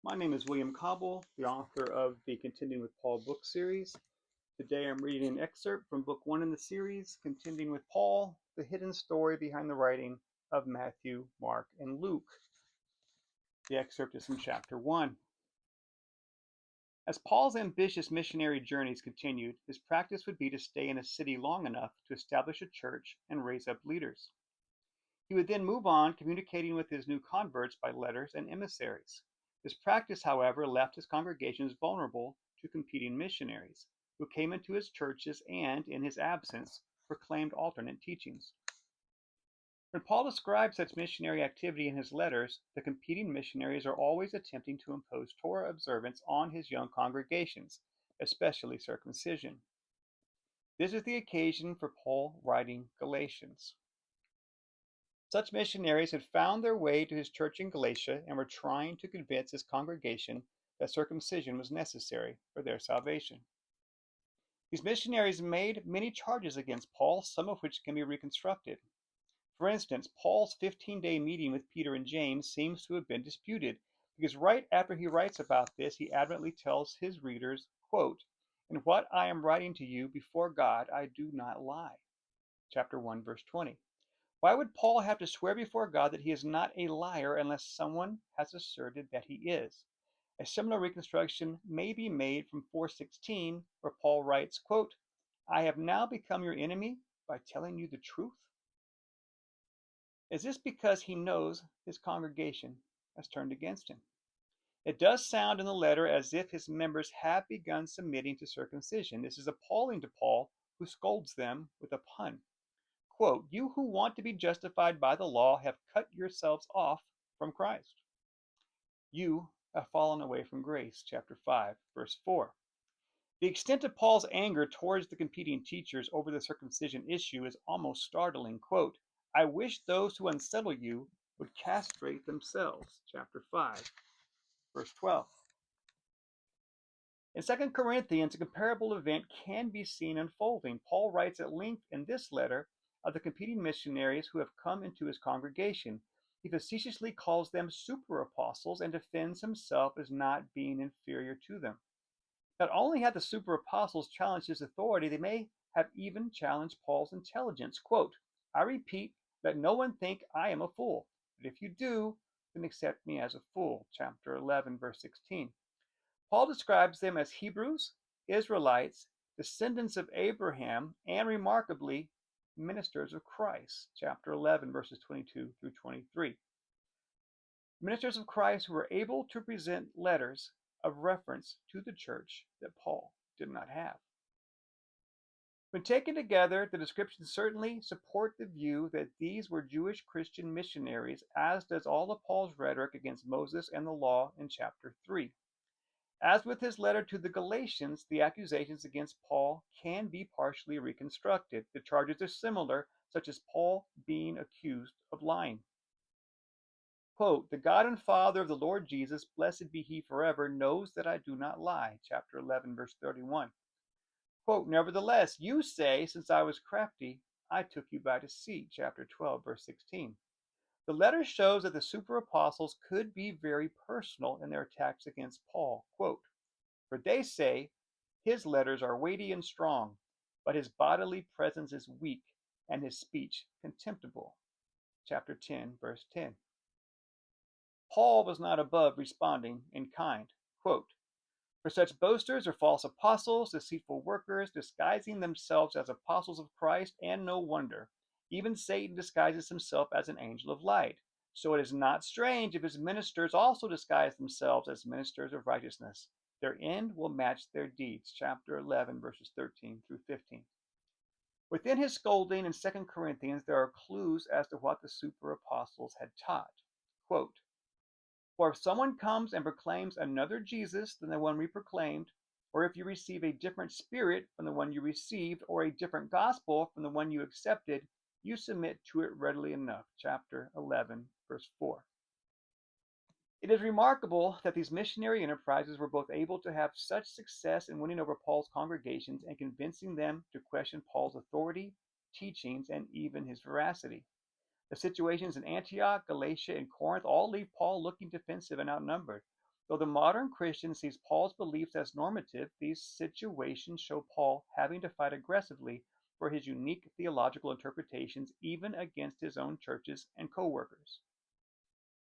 My name is William Cobble, the author of the Contending with Paul book series. Today I'm reading an excerpt from book one in the series, Contending with Paul, the hidden story behind the writing of Matthew, Mark, and Luke. The excerpt is from chapter 1. As Paul's ambitious missionary journeys continued, his practice would be to stay in a city long enough to establish a church and raise up leaders. He would then move on, communicating with his new converts by letters and emissaries. This practice, however, left his congregations vulnerable to competing missionaries, who came into his churches and, in his absence, proclaimed alternate teachings. When Paul describes such missionary activity in his letters, the competing missionaries are always attempting to impose Torah observance on his young congregations, especially circumcision. This is the occasion for Paul writing Galatians. Such missionaries had found their way to his church in Galatia and were trying to convince his congregation that circumcision was necessary for their salvation. These missionaries made many charges against Paul, some of which can be reconstructed. For instance, Paul's 15-day meeting with Peter and James seems to have been disputed, because right after he writes about this, he adamantly tells his readers, quote, "In what I am writing to you before God, I do not lie." Chapter 1, verse 20. Why would Paul have to swear before God that he is not a liar unless someone has asserted that he is? A similar reconstruction may be made from 4:16, where Paul writes, quote, "I have now become your enemy by telling you the truth." Is this because he knows his congregation has turned against him? It does sound in the letter as if his members have begun submitting to circumcision. This is appalling to Paul, who scolds them with a pun. Quote, "You who want to be justified by the law have cut yourselves off from Christ. You have fallen away from grace." Chapter 5, verse 4. The extent of Paul's anger towards the competing teachers over the circumcision issue is almost startling. Quote, "I wish those who unsettle you would castrate themselves." Chapter 5, verse 12. In 2 Corinthians, a comparable event can be seen unfolding. Paul writes at length in this letter of the competing missionaries who have come into his congregation. He facetiously calls them super apostles and defends himself as not being inferior to them. Not only have the super apostles challenged his authority, they may have even challenged Paul's intelligence. Quote, "I repeat, let no one think I am a fool, but if you do, then accept me as a fool." Chapter 11, verse 16. Paul describes them as Hebrews, Israelites, descendants of Abraham, and remarkably, ministers of Christ. Chapter 11, verses 22 through 23. Ministers of Christ who were able to present letters of reference to the church that Paul did not have. When taken together, the descriptions certainly support the view that these were Jewish Christian missionaries, as does all of Paul's rhetoric against Moses and the law in chapter 3. As with his letter to the Galatians, the accusations against Paul can be partially reconstructed. The charges are similar, such as Paul being accused of lying. Quote, "The God and Father of the Lord Jesus, blessed be he forever, knows that I do not lie." Chapter 11, verse 31. Quote, "Nevertheless, you say, since I was crafty, I took you by deceit." Chapter 12, verse 16. The letter shows that the super apostles could be very personal in their attacks against Paul. Quote, "For they say his letters are weighty and strong, but his bodily presence is weak and his speech contemptible." Chapter 10, verse 10. Paul was not above responding in kind. Quote, "For such boasters are false apostles, deceitful workers, disguising themselves as apostles of Christ, and no wonder. Even Satan disguises himself as an angel of light. So it is not strange if his ministers also disguise themselves as ministers of righteousness. Their end will match their deeds." Chapter 11, verses 13 through 15. Within his scolding in 2 Corinthians, there are clues as to what the super apostles had taught. Quote, "For if someone comes and proclaims another Jesus than the one we proclaimed, or if you receive a different spirit from the one you received, or a different gospel from the one you accepted, you submit to it readily enough." Chapter 11, verse 4. It is remarkable that these missionary enterprises were both able to have such success in winning over Paul's congregations and convincing them to question Paul's authority, teachings, and even his veracity. The situations in Antioch, Galatia, and Corinth all leave Paul looking defensive and outnumbered. Though the modern Christian sees Paul's beliefs as normative, these situations show Paul having to fight aggressively for his unique theological interpretations, even against his own churches and co workers.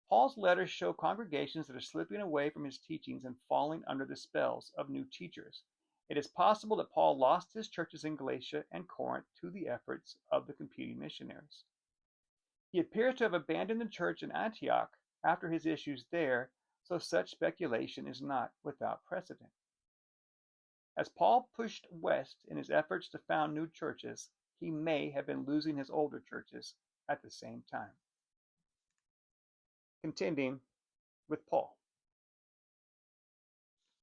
Paul's letters show congregations that are slipping away from his teachings and falling under the spells of new teachers. It is possible that Paul lost his churches in Galatia and Corinth to the efforts of the competing missionaries. He appears to have abandoned the church in Antioch after his issues there, so such speculation is not without precedent. As Paul pushed west in his efforts to found new churches, he may have been losing his older churches at the same time. Contending with Paul.